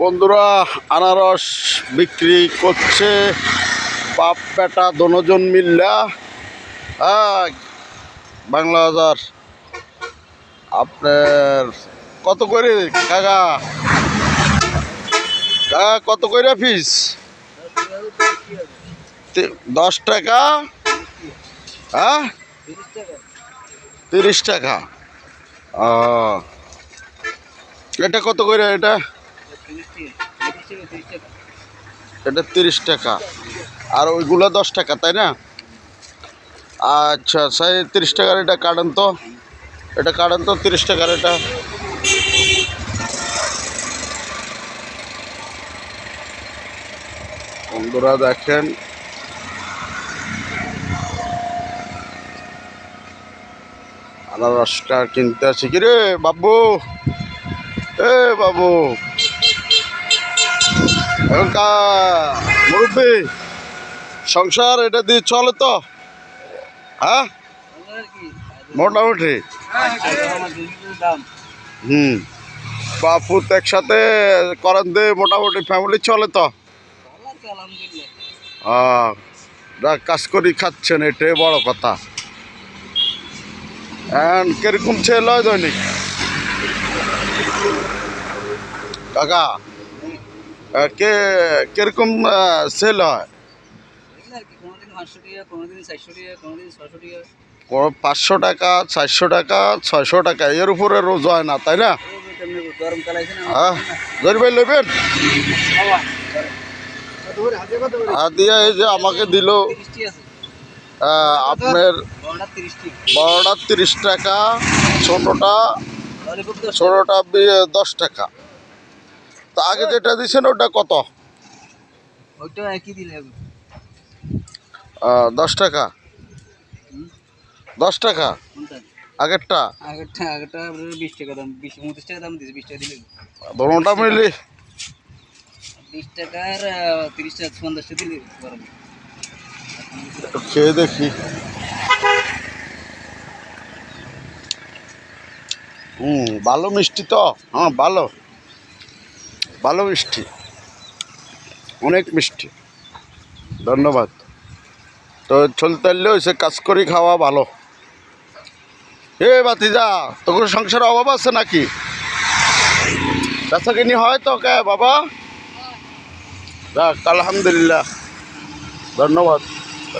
বন্ধুরা আনারস বিক্রি করছে বাপ বেটা দোনোজন মিল্লা। বাংলা বাজার আপনার কত করে কাকা? কাকা কত করে পিস? 10 টাকা। হ্যাঁ 30 টাকা। এটা কত করে? এটা 30 টাকা আর ওইগুলো 10 টাকা, তাই না? আচ্ছা, 30 টাকার এটা কাটেন তো, এটা কাটেন তো 30 টাকার। এটা বন্ধুরা দেখেন আনারসটা কিনতে আছি। কি রে বাবু, এ বাবু, মুরব্বী সংসার এটা দিয়ে চলে তো? হ্যাঁ মোটামুটি। বাপুত একসাথে করেন দে, মোটামুটি ফ্যামিলি চলে তো? কাজ করি খাচ্ছেন, এটাই বড় কথা। কিরকম সেল হয় দৈনিক কাকা? কিরকম সেল হয়? 500 টাকা, 400 টাকা, 600 টাকা, এর উপরে রোজ হয় না, তাই না? হ্যাঁ ভাই নেবেন? দিয়া এই যে আমাকে দিল আপনার বড়টা 30 টাকা, ছোটটা 10 টাকা। তা আগে যেটা দিচ্ছেন ওটা কত? 10 টাকা। 10 টাকা আগেরটা 20 টাকা দাম, 29 টাকা দাম দিয়েছে। 20 টাকা দিলে দোনোটা মিলি 20 টাকার 30 টাকা 50 টাকা দিলে একটু খেয়ে দেখি। ভালো মিষ্টি তো। হ্যাঁ ভালো, ভালো মিষ্টি, অনেক মিষ্টি। ধন্যবাদ। তো চলতে হয়েছে, কাজ করি খাওয়া ভালো। বাতিজা, তোর সংসারে অভাব আছে নাকি? বেচা কিনি হয় তো কে বাবা? যাক আলহামদুলিল্লাহ, ধন্যবাদ।